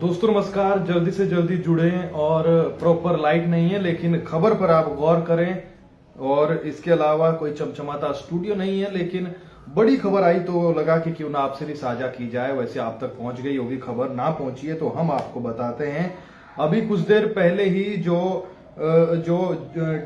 दोस्तों नमस्कार। जल्दी से जल्दी जुड़ें और प्रॉपर लाइट नहीं है लेकिन खबर पर आप गौर करें। और इसके अलावा कोई चमचमाता स्टूडियो नहीं है लेकिन बड़ी खबर आई तो लगा कि क्यों ना आपसे भी साझा की जाए। वैसे आप तक पहुंच गई होगी खबर, ना पहुंची है तो हम आपको बताते हैं। अभी कुछ देर पहले ही जो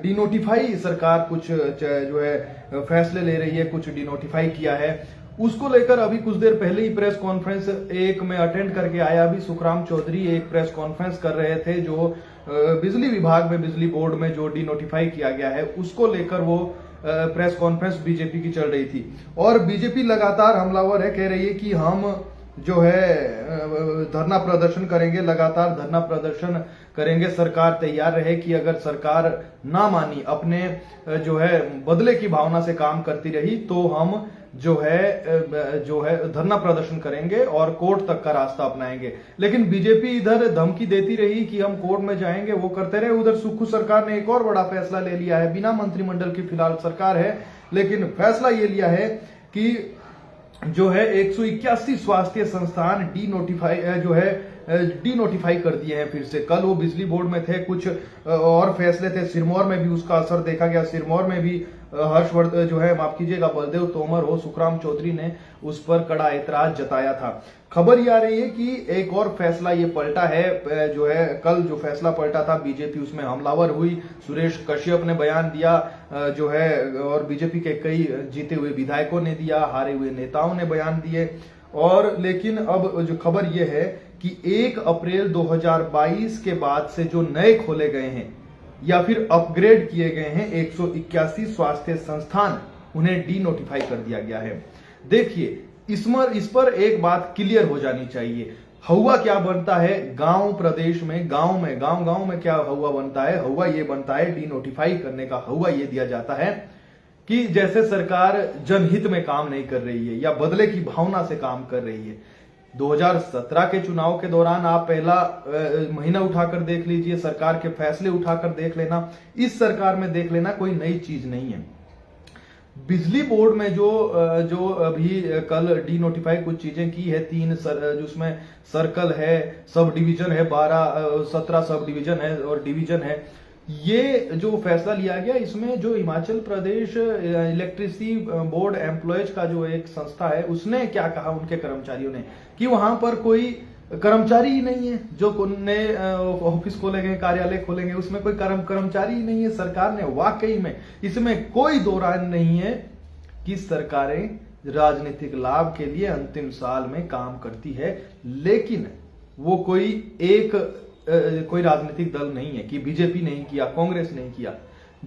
डिनोटिफाई सरकार कुछ जो है फैसले ले रही है, कुछ डिनोटिफाई किया है, उसको लेकर अभी कुछ देर पहले ही प्रेस कॉन्फ्रेंस एक में अटेंड करके आया। अभी सुखराम चौधरी एक प्रेस कॉन्फ्रेंस कर रहे थे जो बिजली विभाग में, बिजली बोर्ड में जो डिनोटिफाई किया गया है उसको लेकर वो प्रेस कॉन्फ्रेंस बीजेपी की चल रही थी। और बीजेपी लगातार हमलावर है, कह रही है कि हम जो है धरना प्रदर्शन करेंगे, लगातार धरना प्रदर्शन करेंगे। सरकार तैयार रहे कि अगर सरकार ना मानी, अपने जो है बदले की भावना से काम करती रही तो हम जो है धरना प्रदर्शन करेंगे और कोर्ट तक का रास्ता अपनाएंगे। लेकिन बीजेपी इधर धमकी देती रही कि हम कोर्ट में जाएंगे, वो करते रहे। उधर सुक्खू सरकार ने एक और बड़ा फैसला ले लिया है। बिना मंत्रिमंडल की फिलहाल सरकार है लेकिन फैसला ये लिया है कि जो है 181 स्वास्थ्य संस्थान डिनोटिफाई कर दिए हैं फिर से। कल वो बिजली बोर्ड में थे, कुछ और फैसले थे। सिरमौर में भी उसका असर देखा गया। सिरमौर में भी हर्षवर्धन जो है, माफ कीजिएगा, बलदेव तोमर हो, सुखराम चौधरी ने उस पर कड़ा ऐतराज जताया था। खबर ये आ रही है कि एक और फैसला ये पलटा है। जो है कल जो फैसला पलटा था बीजेपी उसमें हमलावर हुई। सुरेश कश्यप ने बयान दिया जो है, और बीजेपी के कई जीते हुए विधायकों ने दिया, हारे हुए नेताओं ने बयान दिए। और लेकिन अब जो खबर ये है कि 1 अप्रैल 2022 के बाद से जो नए खोले गए हैं या फिर अपग्रेड किए गए हैं 181 स्वास्थ्य संस्थान, उन्हें डिनोटिफाई कर दिया गया है। देखिए इस पर एक बात क्लियर हो जानी चाहिए। हवा क्या बनता है गांव प्रदेश में, गांव में क्या हवा बनता है? हवा ये बनता है, डिनोटिफाई करने का हवा ये दिया जाता है कि जैसे सरकार जनहित में काम नहीं कर रही है या बदले की भावना से काम कर रही है। 2017 के चुनाव के दौरान आप पहला महीना उठाकर देख लीजिए, सरकार के फैसले उठाकर देख लेना, इस सरकार में देख लेना, कोई नई चीज नहीं है। बिजली बोर्ड में जो अभी कल डिनोटिफाई कुछ चीजें की है, 3 जिसमें सर्कल है, सब डिवीजन है, 17 सब डिवीजन है और डिवीजन है। ये जो फैसला लिया गया इसमें जो Himachal Pradesh electricity board employees का जो एक संस्था है, उसने क्या कहा उनके कर्मचारियों ने कि वहां पर कोई कर्मचारी ही नहीं है। जो नए ऑफिस खोलेंगे, कार्यालय खोलेंगे, उसमें कोई कर्मचारी ही नहीं है। सरकार ने वाकई में इसमें कोई दो राय नहीं है कि सरकारें राजनीतिक लाभ के लिए अंतिम साल में काम करती है, लेकिन वो कोई राजनीतिक दल नहीं है कि बीजेपी नहीं किया, कांग्रेस नहीं किया।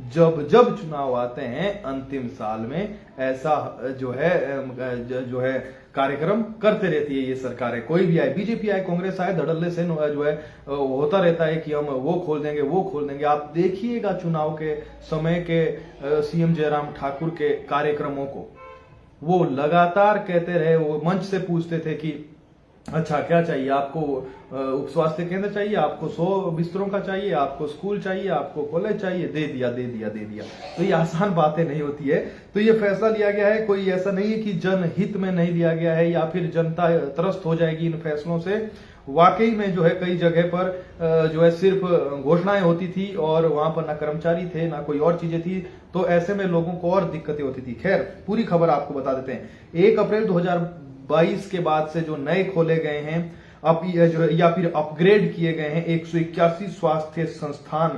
जब चुनाव आते हैं अंतिम साल में, ऐसा जो है कार्यक्रम करते रहती है ये सरकारें। कोई भी आए, बीजेपी आए, कांग्रेस आए, धड़ल्ले से जो है होता रहता है कि हम वो खोल देंगे। आप देखिएगा चुनाव के समय के सीएम जयराम ठाकुर के कार्यक्रमों को, वो लगातार कहते रहे, वो मंच से पूछते थे कि अच्छा क्या चाहिए आपको? उप स्वास्थ्य केंद्र चाहिए, आपको 100 बिस्तरों का चाहिए, आपको स्कूल चाहिए, आपको कॉलेज चाहिए, दे दिया। तो ये आसान बातें नहीं होती है। तो ये फैसला लिया गया है, कोई ऐसा नहीं है कि जनहित में नहीं लिया गया है या फिर जनता त्रस्त हो जाएगी इन फैसलों से। वाकई में जो है कई जगह पर जो है सिर्फ घोषणाएं होती थी और वहां पर ना कर्मचारी थे ना कोई और चीजें थी, तो ऐसे में लोगों को और दिक्कतें होती थी। खैर पूरी खबर आपको बता देते हैं। 1 अप्रैल 2022 के बाद से जो नए खोले गए हैं या फिर अपग्रेड किए गए हैं 181 स्वास्थ्य संस्थान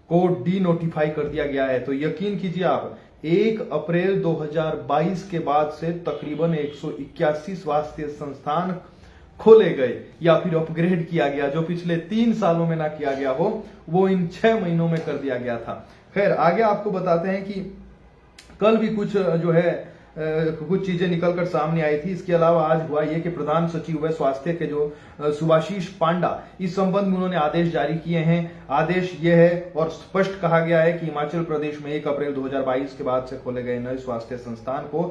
को डिनोटिफाई कर दिया गया है। तो यकीन कीजिए आप, 1 अप्रैल 2022 के बाद से तकरीबन 181 स्वास्थ्य संस्थान खोले गए या फिर अपग्रेड किया गया। जो पिछले 3 सालों में ना किया गया हो, वो इन 6 महीनों में कर दिया गया था। खैर आगे आपको बताते हैं कि कल भी कुछ चीजें निकलकर सामने आई थी। इसके अलावा आज हुआ यह कि प्रधान सचिव स्वास्थ्य के जो सुभाशीष पांडा, इस संबंध में उन्होंने आदेश जारी किए हैं। आदेश ये है और स्पष्ट कहा गया है कि हिमाचल प्रदेश में 1 अप्रैल 2022 के बाद से खोले गए नए स्वास्थ्य संस्थान हो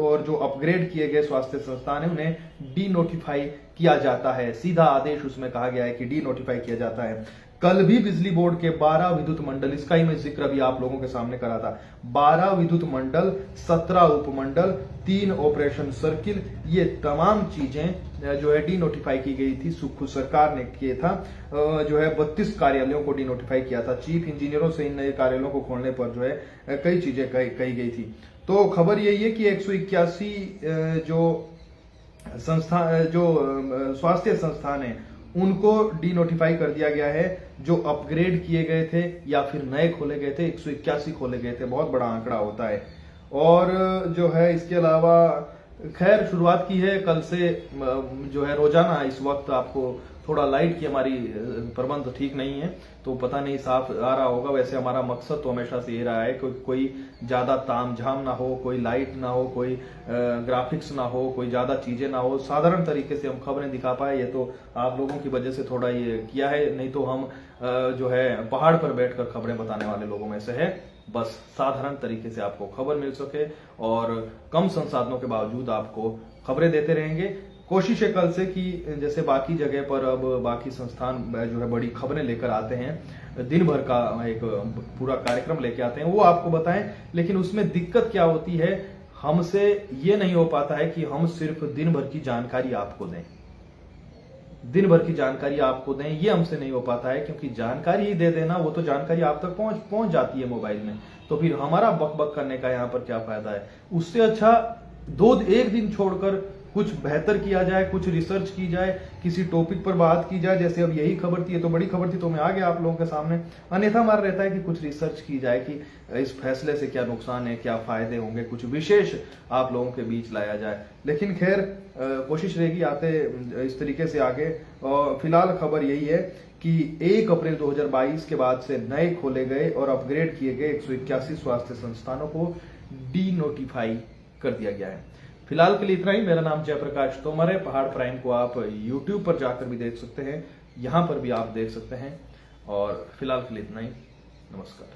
और जो अपग्रेड किए गए स्वास्थ्य संस्थान है उन्हें डिनोटिफाई किया जाता है। सीधा आदेश उसमें कहा गया है कि डिनोटिफाई किया जाता है। कल भी बिजली बोर्ड के 12 विद्युत मंडल, इसका ही मैं जिक्र अभी आप लोगों के सामने करा था, 12 विद्युत मंडल, 17 उपमंडल, 3 ऑपरेशन सर्किल, ये तमाम चीजें जो है डी नोटिफाई की गई थी। सुखू सरकार ने किया था, जो है 32 कार्यालयों को डी नोटिफाई किया था। चीफ इंजीनियरों से इन नए कार्यालयों को खोलने पर जो है कई चीजें कही गई थी। तो खबर यही है कि 181 जो संस्था, जो स्वास्थ्य संस्थान है, उनको डी नोटिफाई कर दिया गया है। जो अपग्रेड किए गए थे या फिर नए खोले गए थे, 181 खोले गए थे, बहुत बड़ा आंकड़ा होता है। और जो है इसके अलावा खैर शुरुआत की है कल से, जो है रोजाना इस वक्त आपको थोड़ा लाइट की हमारी प्रबंध ठीक नहीं है, तो पता नहीं साफ आ रहा होगा। वैसे हमारा मकसद तो हमेशा से ये रहा है कि कोई ज्यादा तामझाम ना हो, कोई लाइट ना हो, कोई ग्राफिक्स ना हो, कोई ज्यादा चीजें ना हो, साधारण तरीके से हम खबरें दिखा पाए। ये तो आप लोगों की वजह से थोड़ा ये किया है, नहीं तो हम जो है पहाड़ पर बैठकर खबरें बताने वाले लोगों में से है। बस साधारण तरीके से आपको खबर मिल सके और कम संसाधनों के बावजूद आपको खबरें देते रहेंगे। कोशिश है कल से कि जैसे बाकी जगह पर अब बाकी संस्थान जो है बड़ी खबरें लेकर आते हैं, दिन भर का एक पूरा कार्यक्रम लेके आते हैं, वो आपको बताएं। लेकिन उसमें दिक्कत क्या होती है, हमसे ये नहीं हो पाता है कि हम सिर्फ दिन भर की जानकारी आपको दें, दिन भर की जानकारी आपको दें, ये हमसे नहीं हो पाता है। क्योंकि जानकारी ही दे देना, वो तो जानकारी आप तक पहुंच जाती है मोबाइल में, तो फिर हमारा बक बक करने का यहाँ पर क्या फायदा है। उससे अच्छा एक दिन छोड़कर कुछ बेहतर किया जाए, कुछ रिसर्च की जाए, किसी टॉपिक पर बात की जाए। जैसे अब यही खबर थी, ये तो बड़ी खबर थी, तो मैं आ गया आप लोगों के सामने। अन्यथा हमारा रहता है कि कुछ रिसर्च की जाए कि इस फैसले से क्या नुकसान है, क्या फायदे होंगे, कुछ विशेष आप लोगों के बीच लाया जाए। लेकिन खैर कोशिश रहेगी आते इस तरीके से आगे। और फिलहाल खबर यही है कि 1 अप्रैल 2022 के बाद से नए खोले गए और अपग्रेड किए गए 181 स्वास्थ्य संस्थानों को डी नोटिफाई कर दिया गया है। फिलहाल के लिए इतना ही। मेरा नाम जयप्रकाश तोमर है। पहाड़ प्राइम को आप YouTube पर जाकर भी देख सकते हैं, यहां पर भी आप देख सकते हैं। और फिलहाल के लिए इतना ही। नमस्कार।